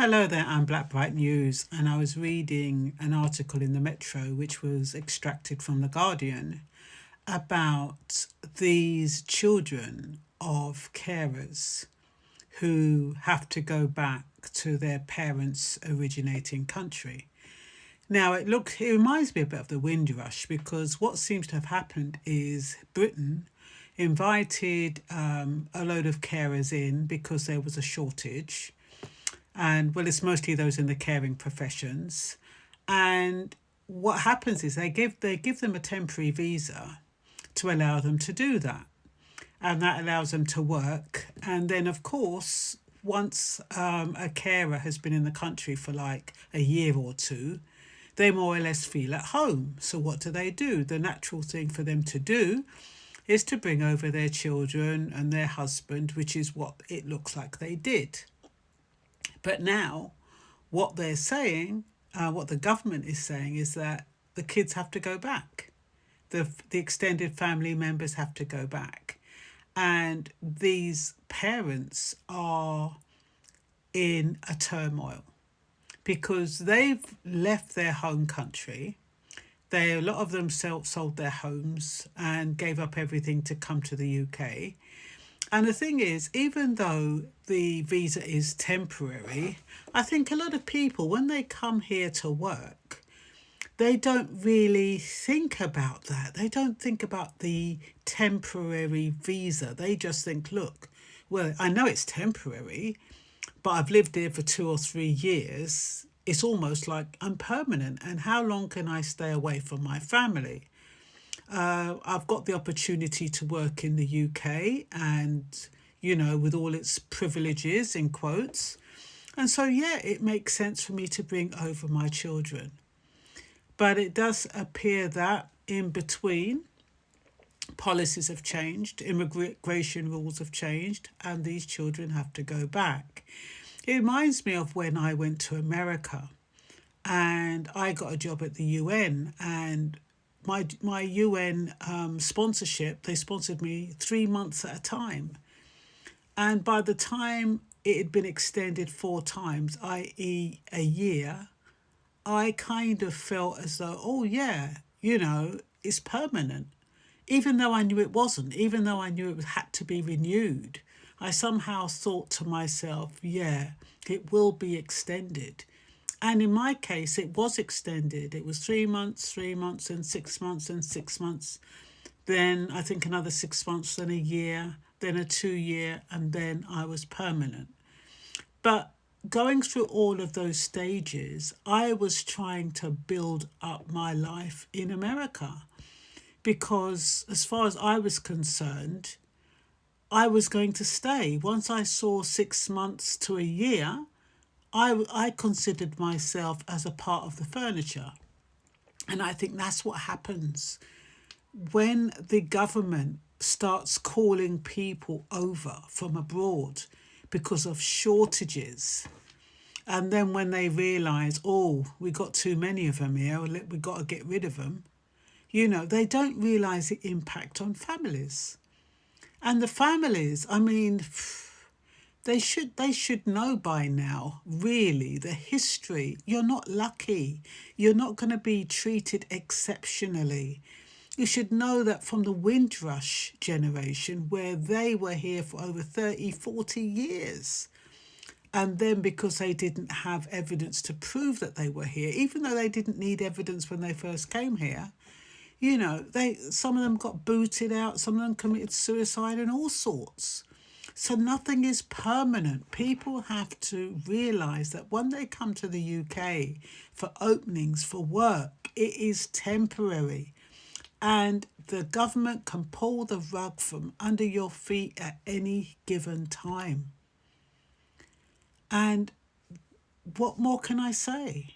Hello there, I'm Black Bright News, and I was reading an article in the Metro which was extracted from The Guardian about these children of carers who have to go back to their parents' originating country. Now, it reminds me a bit of the Windrush because what seems to have happened is Britain invited a load of carers in because there was a shortage, and well, it's mostly those in the caring professions. And what happens is they give them a temporary visa to allow them to do that, and that allows them to work. And then, of course, once a carer has been in the country for like a year or two, they more or less feel at home. So what do? The natural thing for them to do is to bring over their children and their husband, which is what it looks like they did. But now, what they're saying, what the government is saying, is that the kids have to go back. The extended family members have to go back. And these parents are in a turmoil because they've left their home country. A lot of them sold their homes and gave up everything to come to the UK. And the thing is, even though the visa is temporary, I think a lot of people, when they come here to work, they don't really think about that. They don't think about the temporary visa. They just think, look, well, I know it's temporary, but I've lived here for 2 or 3 years. It's almost like I'm permanent. And how long can I stay away from my family? I've got the opportunity to work in the UK and, with all its privileges, in quotes. And so, yeah, it makes sense for me to bring over my children. But it does appear that in between, policies have changed, immigration rules have changed, and these children have to go back. It reminds me of when I went to America and I got a job at the UN, and my UN sponsorship, they sponsored me 3 months at a time. And by the time it had been extended 4 times, i.e., a year, I kind of felt as though, oh, yeah, it's permanent. Even though I knew it wasn't, even though I knew it had to be renewed, I somehow thought to myself, yeah, it will be extended. And in my case, it was extended. It was 3 months, 3 months, and 6 months, and 6 months. Then I think another 6 months, then a year, then a 2 year, and then I was permanent. But going through all of those stages, I was trying to build up my life in America because, as far as I was concerned, I was going to stay. Once I saw 6 months to a year, I considered myself as a part of the furniture. And I think that's what happens when the government starts calling people over from abroad because of shortages. And then when they realise, oh, we got too many of them here, we got to get rid of them, they don't realise the impact on families. And the families, I mean, they should know by now, really, the history. You're not lucky. You're not going to be treated exceptionally. You should know that from the Windrush generation, where they were here for over 30, 40 years. And then because they didn't have evidence to prove that they were here, even though they didn't need evidence when they first came here, some of them got booted out, some of them committed suicide and all sorts. So nothing is permanent. People have to realise that when they come to the UK for openings for work, it is temporary. And the government can pull the rug from under your feet at any given time. And what more can I say?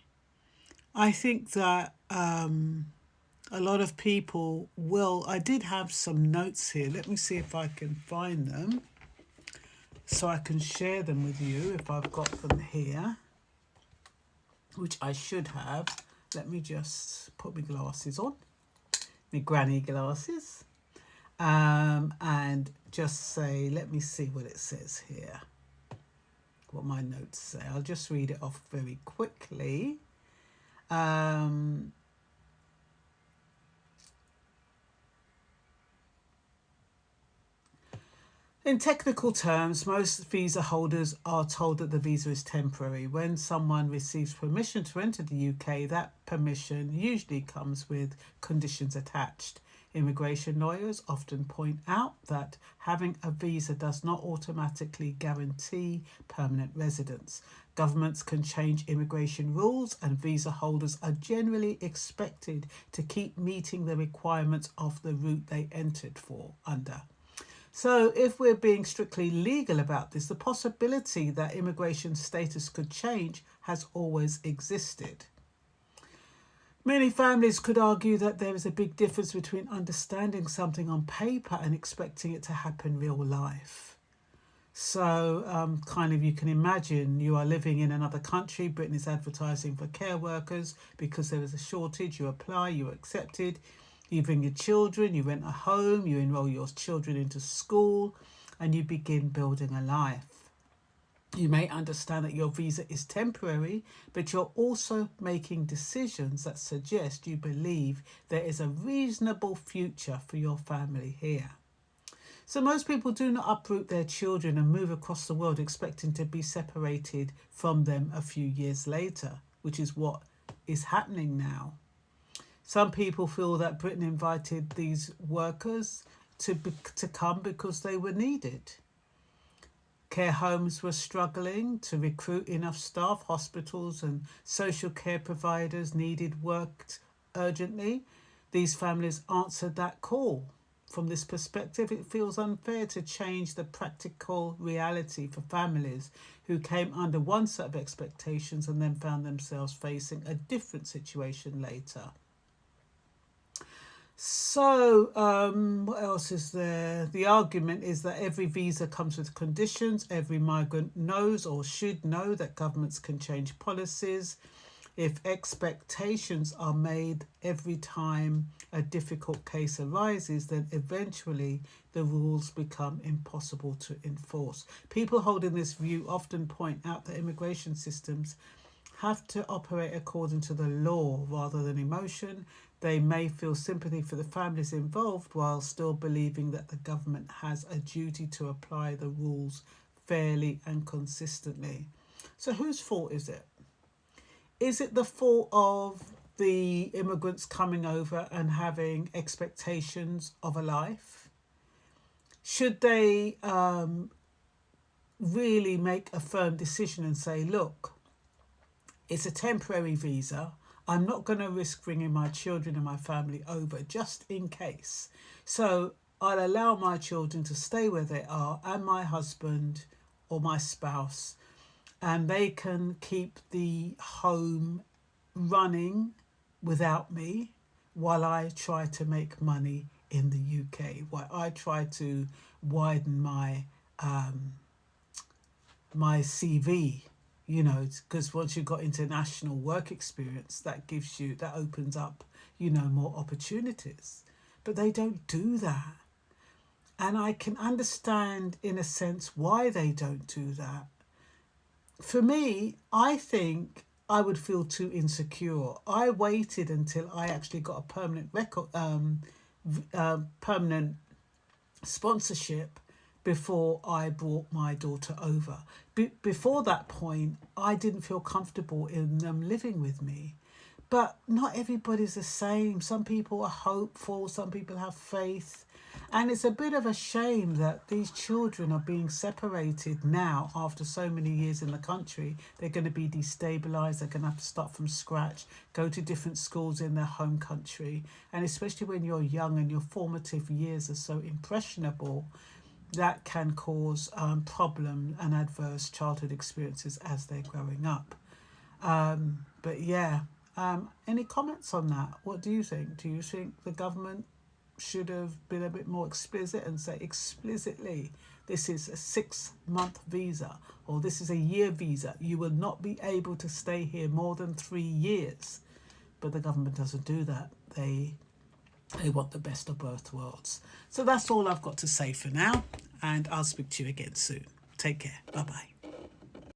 I think that a lot of people will. I did have some notes here. Let me see if I can find them so I can share them with you if I've got them here, which I should have. Let me just put my glasses on, my granny glasses, and just say, let me see what it says here. what my notes say. I'll just read it off very quickly. In technical terms, most visa holders are told that the visa is temporary. When someone receives permission to enter the UK, that permission usually comes with conditions attached. Immigration lawyers often point out that having a visa does not automatically guarantee permanent residence. Governments can change immigration rules, and visa holders are generally expected to keep meeting the requirements of the route they entered under. So if we're being strictly legal about this, the possibility that immigration status could change has always existed. Many families could argue that there is a big difference between understanding something on paper and expecting it to happen in real life. So you can imagine you are living in another country. Britain is advertising for care workers because there is a shortage. You apply, you're accepted. You bring your children, you rent a home, you enroll your children into school, and you begin building a life. You may understand that your visa is temporary, but you're also making decisions that suggest you believe there is a reasonable future for your family here. So most people do not uproot their children and move across the world expecting to be separated from them a few years later, which is what is happening now. Some people feel that Britain invited these workers to come because they were needed. Care homes were struggling to recruit enough staff. Hospitals and social care providers needed work urgently. These families answered that call. From this perspective, it feels unfair to change the practical reality for families who came under one set of expectations and then found themselves facing a different situation later. So, what else is there? The argument is that every visa comes with conditions. Every migrant knows or should know that governments can change policies. If expectations are made every time a difficult case arises, then eventually the rules become impossible to enforce. People holding this view often point out that immigration systems have to operate according to the law rather than emotion. They may feel sympathy for the families involved while still believing that the government has a duty to apply the rules fairly and consistently. So whose fault is it? Is it the fault of the immigrants coming over and having expectations of a life? Should they really make a firm decision and say, look, it's a temporary visa. I'm not going to risk bringing my children and my family over just in case. So I'll allow my children to stay where they are and my husband or my spouse, and they can keep the home running without me while I try to make money in the UK, while I try to widen my my CV. You know, because once you've got international work experience, that opens up, more opportunities. But they don't do that. And I can understand, in a sense, why they don't do that. For me, I think I would feel too insecure. I waited until I actually got a permanent sponsorship before I brought my daughter over. Before that point, I didn't feel comfortable in them living with me. But not everybody's the same. Some people are hopeful, some people have faith. And it's a bit of a shame that these children are being separated now after so many years in the country. They're going to be destabilised, they're going to have to start from scratch, go to different schools in their home country. And especially when you're young and your formative years are so impressionable, that can cause problem and adverse childhood experiences as they're growing up. Any comments on that? What do you think? Do you think the government should have been a bit more explicit and say explicitly, this is a 6-month visa or this is a year visa? You will not be able to stay here more than 3 years. But the government doesn't do that. They want the best of both worlds. So that's all I've got to say for now, and I'll speak to you again soon. Take care. Bye-bye.